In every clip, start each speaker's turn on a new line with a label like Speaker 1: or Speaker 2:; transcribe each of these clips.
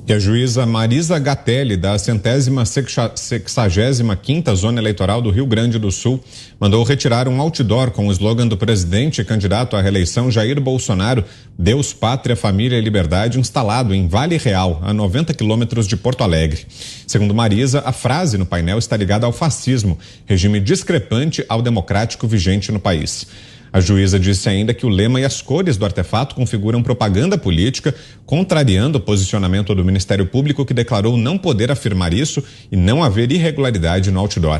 Speaker 1: Que a juíza Marisa Gatelli, da 165ª Zona Eleitoral do Rio Grande do Sul, mandou retirar um outdoor com o slogan do presidente e candidato à reeleição Jair Bolsonaro, Deus, Pátria, Família e Liberdade, instalado em Vale Real, a 90 quilômetros de Porto Alegre. Segundo Marisa, a frase no painel está ligada ao fascismo, regime discrepante ao democrático vigente no país. A juíza disse ainda que o lema e as cores do artefato configuram propaganda política, contrariando o posicionamento do Ministério Público, que declarou não poder afirmar isso e não haver irregularidade no outdoor.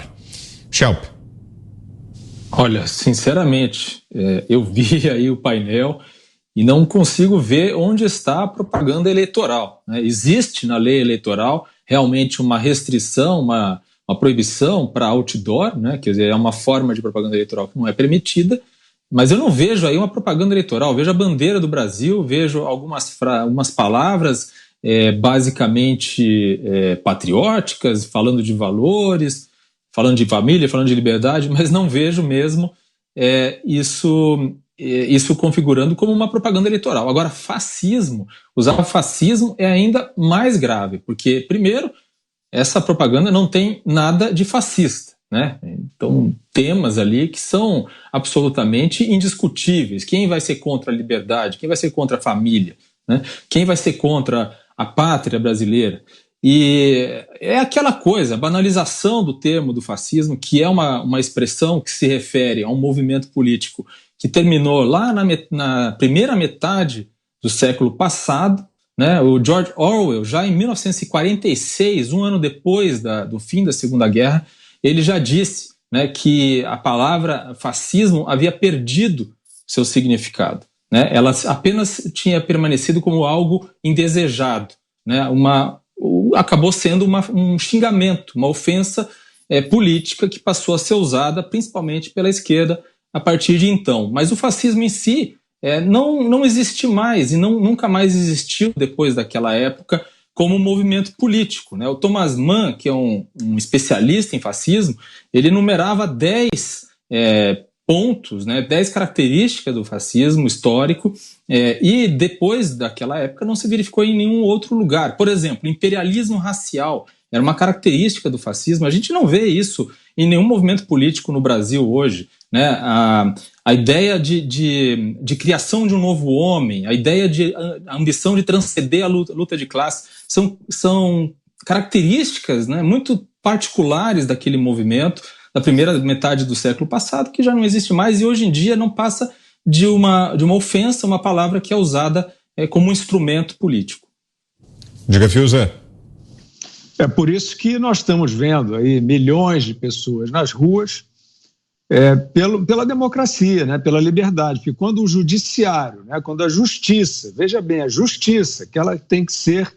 Speaker 1: Schelp.
Speaker 2: Olha, sinceramente, eu vi aí o painel e não consigo ver onde está a propaganda eleitoral, né? Existe na lei eleitoral realmente uma restrição, uma proibição para outdoor, né? Quer dizer, é uma forma de propaganda eleitoral que não é permitida. Mas eu não vejo aí uma propaganda eleitoral, vejo a bandeira do Brasil, vejo algumas palavras basicamente patrióticas, falando de valores, falando de família, falando de liberdade, mas não vejo mesmo isso configurando como uma propaganda eleitoral. Agora, fascismo, usar fascismo é ainda mais grave, porque, primeiro, essa propaganda não tem nada de fascista, né? Então, temas ali que são absolutamente indiscutíveis. Quem vai ser contra a liberdade? Quem vai ser contra a família? Né? Quem vai ser contra a pátria brasileira? E é aquela coisa, a banalização do termo do fascismo, que é uma expressão que se refere a um movimento político que terminou lá na primeira metade do século passado, né? O George Orwell, já em 1946, um ano depois do fim da Segunda Guerra, ele já disse, né, que a palavra fascismo havia perdido seu significado, né? Ela apenas tinha permanecido como algo indesejado, né? Acabou sendo um xingamento, uma ofensa política que passou a ser usada principalmente pela esquerda a partir de então. Mas o fascismo em si não existe mais e nunca mais existiu depois daquela época como um movimento político, né? O Thomas Mann, que é um especialista em fascismo, ele numerava 10 pontos, né, 10 características do fascismo histórico, e depois daquela época não se verificou em nenhum outro lugar. Por exemplo, imperialismo racial era uma característica do fascismo. A gente não vê isso em nenhum movimento político no Brasil hoje, né? A ideia de criação de um novo homem, a ideia a ambição de transcender a luta de classe, são características, né, muito particulares daquele movimento da primeira metade do século passado, que já não existe mais e hoje em dia não passa de uma ofensa, uma palavra que é usada como um instrumento político.
Speaker 1: Diga, Fiuza.
Speaker 3: É por isso que nós estamos vendo aí milhões de pessoas nas ruas pela democracia, né, pela liberdade. Porque quando o judiciário, né, quando a justiça, veja bem, a justiça, que ela tem que ser,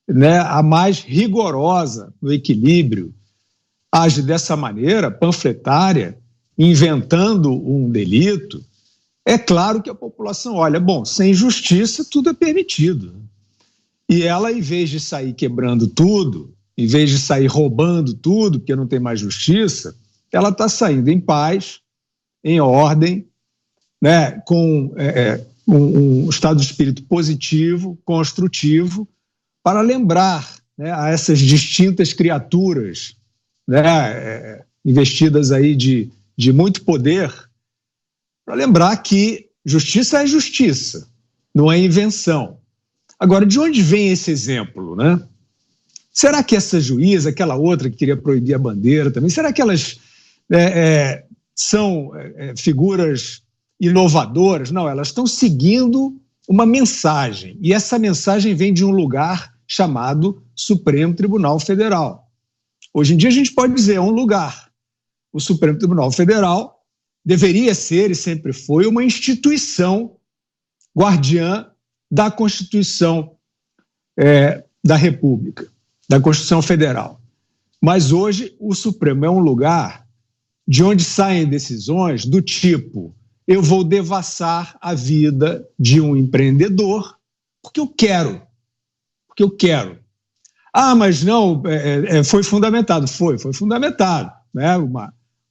Speaker 3: né, a mais rigorosa no equilíbrio, age dessa maneira, panfletária, inventando um delito, é claro que a população olha, bom, sem justiça tudo é permitido. E ela, em vez de sair quebrando tudo, em vez de sair roubando tudo, porque não tem mais justiça, ela está saindo em paz, em ordem, né, com um estado de espírito positivo, construtivo, para lembrar, né, a essas distintas criaturas, né, investidas aí de muito poder, para lembrar que justiça é justiça, não é invenção. Agora, de onde vem esse exemplo, né? Será que essa juíza, aquela outra que queria proibir a bandeira também, será que elas são figuras inovadoras? Não, elas estão seguindo uma mensagem, e essa mensagem vem de um lugar chamado Supremo Tribunal Federal. Hoje em dia a gente pode dizer, é um lugar. O Supremo Tribunal Federal deveria ser e sempre foi uma instituição guardiã da Constituição da República, da Constituição Federal. Mas hoje o Supremo é um lugar de onde saem decisões do tipo, eu vou devassar a vida de um empreendedor porque eu quero. Porque eu quero. Ah, mas não, foi fundamentado. Foi fundamentado. Né?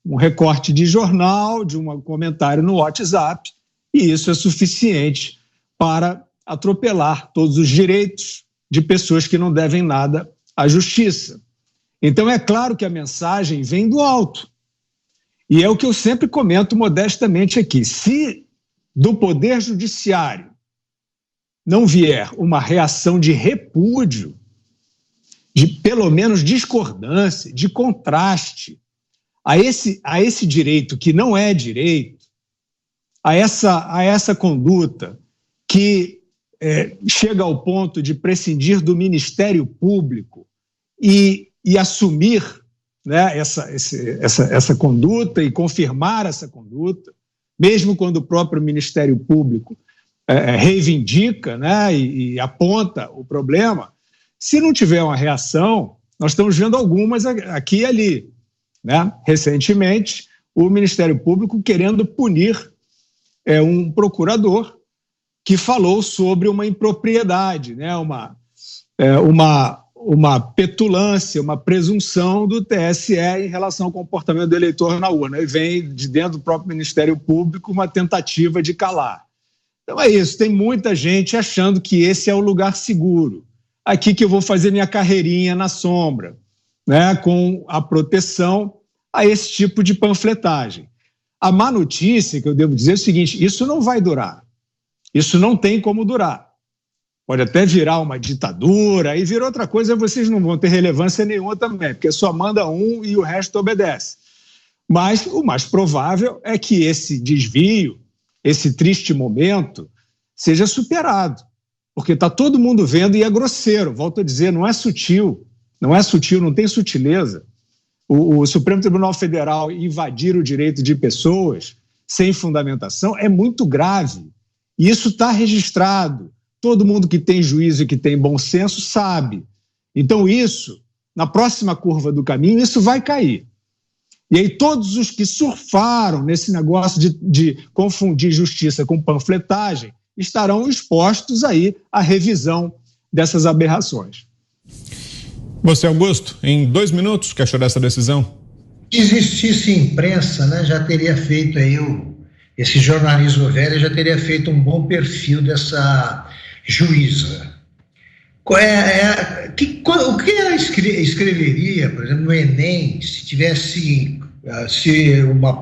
Speaker 3: Um recorte de jornal, de um comentário no WhatsApp, e isso é suficiente para atropelar todos os direitos, de pessoas que não devem nada à justiça. Então, é claro que a mensagem vem do alto. E é o que eu sempre comento modestamente aqui. Se do Poder Judiciário não vier uma reação de repúdio, de pelo menos discordância, de contraste a esse direito que não é direito, a essa conduta que chega ao ponto de prescindir do Ministério Público e assumir, né, essa conduta e confirmar essa conduta, mesmo quando o próprio Ministério Público reivindica, né, e aponta o problema. Se não tiver uma reação, nós estamos vendo algumas aqui e ali, né? Recentemente, o Ministério Público querendo punir um procurador que falou sobre uma impropriedade, né? Uma petulância, uma presunção do TSE em relação ao comportamento do eleitor na urna. E vem de dentro do próprio Ministério Público uma tentativa de calar. Então é isso, tem muita gente achando que esse é o lugar seguro. Aqui que eu vou fazer minha carreirinha na sombra, né, com a proteção a esse tipo de panfletagem. A má notícia que eu devo dizer é o seguinte: isso não vai durar. Isso não tem como durar. Pode até virar uma ditadura, e vir outra coisa, vocês não vão ter relevância nenhuma também, porque só manda um e o resto obedece. Mas o mais provável é que esse desvio, esse triste momento, seja superado. Porque está todo mundo vendo e é grosseiro. Volto a dizer, não é sutil, não tem sutileza. O Supremo Tribunal Federal invadir o direito de pessoas sem fundamentação é muito grave. E isso está registrado. Todo mundo que tem juízo e que tem bom senso sabe. Então isso, na próxima curva do caminho, isso vai cair. E aí todos os que surfaram nesse negócio de confundir justiça com panfletagem estarão expostos aí à revisão dessas aberrações.
Speaker 1: Você, Augusto, em 2 minutos, que achou dessa decisão?
Speaker 4: Se existisse imprensa, né, já teria feito aí esse jornalismo velho, já teria feito um bom perfil dessa juíza. O que ela escreveria, por exemplo, no Enem, se tivesse,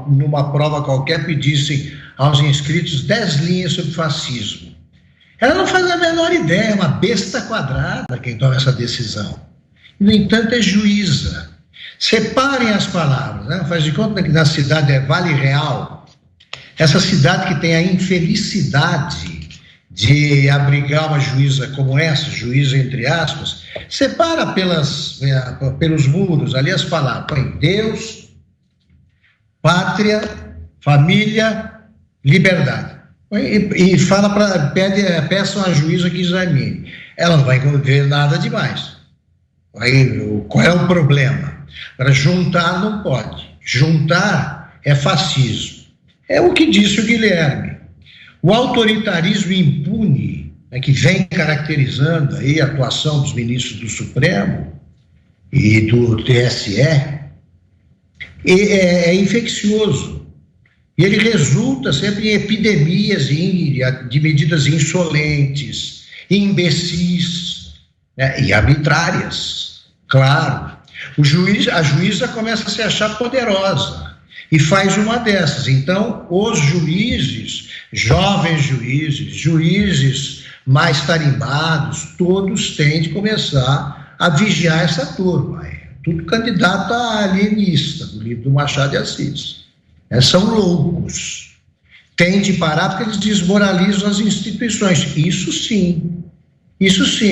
Speaker 4: numa prova qualquer, pedissem aos inscritos 10 linhas sobre fascismo? Ela não faz a menor ideia, é uma besta quadrada quem toma essa decisão. No entanto, é juíza. Separem as palavras, né? Faz de conta que na cidade é Vale Real, essa cidade que tem a infelicidade de abrigar uma juíza como essa, juíza entre aspas, separa pelos muros ali as palavras: põe Deus, pátria, família, liberdade. E fala peçam a juíza que examine. Ela não vai ver nada demais. Aí, qual é o problema? Para juntar não pode. Juntar é fascismo. É o que disse o Guilherme. O autoritarismo impune, que vem caracterizando aí a atuação dos ministros do Supremo e do TSE, é infeccioso. E ele resulta sempre em epidemias de medidas insolentes, imbecis, né, e arbitrárias. Claro, a juíza começa a se achar poderosa e faz uma dessas. Então, os juízes, jovens juízes mais tarimbados, todos têm de começar a vigiar essa turma. Tudo candidato a alienista, do livro do Machado de Assis. São loucos. Tem de parar porque eles desmoralizam as instituições. Isso sim,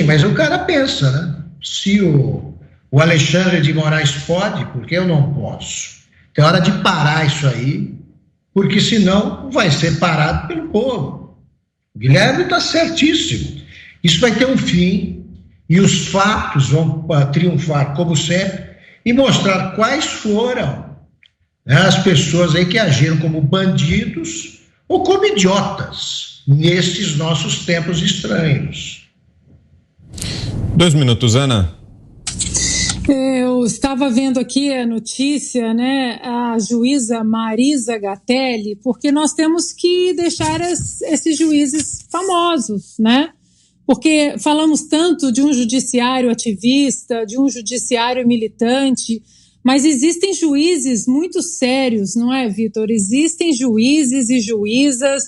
Speaker 4: mas o cara pensa, né? Se o Alexandre de Moraes pode, por que eu não posso? Tem hora de parar isso aí, porque senão vai ser parado pelo povo. O Guilherme está certíssimo. Isso vai ter um fim e os fatos vão triunfar, como sempre, e mostrar quais foram, né, as pessoas aí que agiram como bandidos ou como idiotas nesses nossos tempos estranhos.
Speaker 1: 2 minutos, Ana.
Speaker 5: Eu estava vendo aqui a notícia, né, a juíza Marisa Gatelli, porque nós temos que deixar esses juízes famosos, né? Porque falamos tanto de um judiciário ativista, de um judiciário militante, mas existem juízes muito sérios, não é, Vitor? Existem juízes e juízas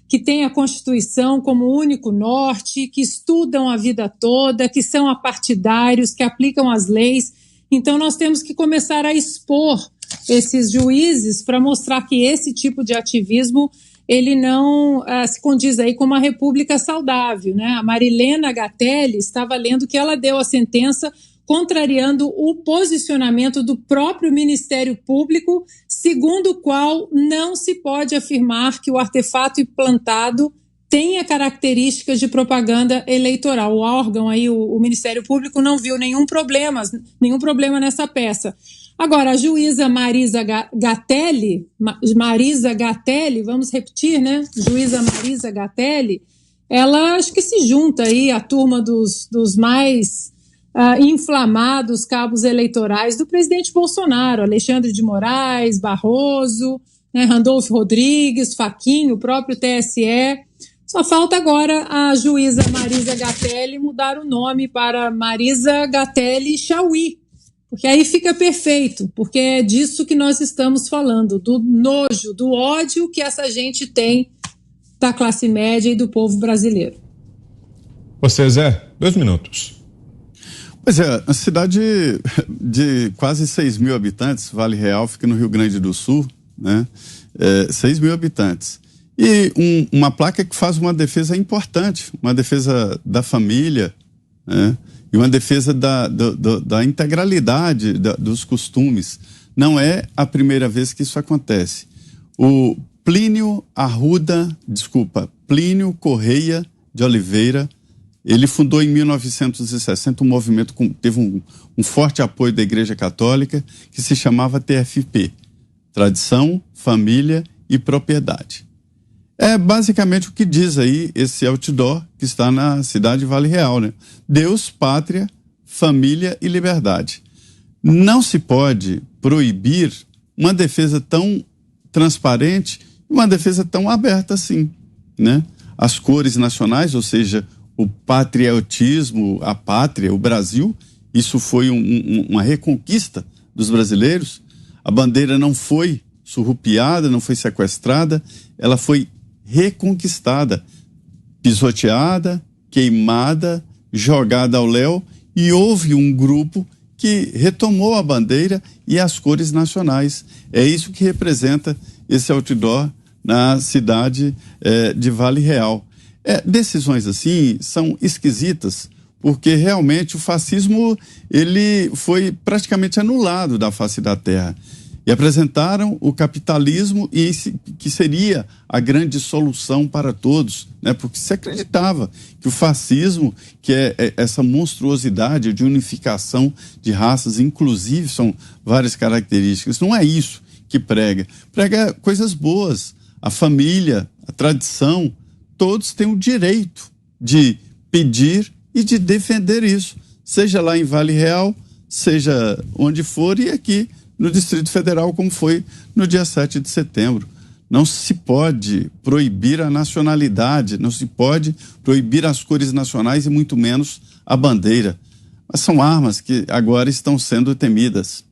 Speaker 5: que têm a Constituição como único norte, que estudam a vida toda, que são apartidários, que aplicam as leis. Então, nós temos que começar a expor esses juízes para mostrar que esse tipo de ativismo ele não se condiz aí com uma república saudável, né? A Marilena Gatelli estava lendo que ela deu a sentença contrariando o posicionamento do próprio Ministério Público, segundo o qual não se pode afirmar que o artefato implantado tenha características de propaganda eleitoral. O órgão aí, o Ministério Público, não viu nenhum problema nessa peça. Agora, a juíza Marisa Gatelli, vamos repetir, né? Juíza Marisa Gatelli, ela acho que se junta aí à turma dos mais inflamados cabos eleitorais do presidente Bolsonaro, Alexandre de Moraes, Barroso, né, Randolfo Rodrigues, Fachin, o próprio TSE. Só falta agora a juíza Marisa Gatelli mudar o nome para Marisa Gatelli Chauí, porque aí fica perfeito, porque é disso que nós estamos falando, do nojo, do ódio que essa gente tem da classe média e do povo brasileiro.
Speaker 1: Você, Zé, 2 minutos.
Speaker 6: Pois é, a cidade de quase 6 mil habitantes, Vale Real, fica no Rio Grande do Sul, né? 6 mil habitantes. E uma placa que faz uma defesa importante, uma defesa da família, né? E uma defesa da integralidade dos costumes. Não é a primeira vez que isso acontece. O Plínio Correia de Oliveira, ele fundou em 1960 um movimento que teve um forte apoio da Igreja Católica, que se chamava TFP, Tradição, Família e Propriedade. É basicamente o que diz aí esse outdoor que está na cidade de Vale Real, né? Deus, pátria, família e liberdade. Não se pode proibir uma defesa tão transparente, uma defesa tão aberta assim, né? As cores nacionais, ou seja, o patriotismo, a pátria, o Brasil, isso foi uma reconquista dos brasileiros. A bandeira não foi surrupiada, não foi sequestrada, ela foi reconquistada, pisoteada, queimada, jogada ao léu, e houve um grupo que retomou a bandeira e as cores nacionais. É isso que representa esse outdoor na cidade de Vale Real. Decisões assim são esquisitas, porque realmente o fascismo ele foi praticamente anulado da face da terra. E apresentaram o capitalismo que seria a grande solução para todos, né? Porque se acreditava que o fascismo, que é essa monstruosidade de unificação de raças, inclusive são várias características, não é isso que prega. Prega coisas boas, a família, a tradição, todos têm o direito de pedir e de defender isso, seja lá em Vale Real, seja onde for, e aqui no Distrito Federal, como foi no dia 7 de setembro. Não se pode proibir a nacionalidade, não se pode proibir as cores nacionais e muito menos a bandeira. Mas são armas que agora estão sendo temidas.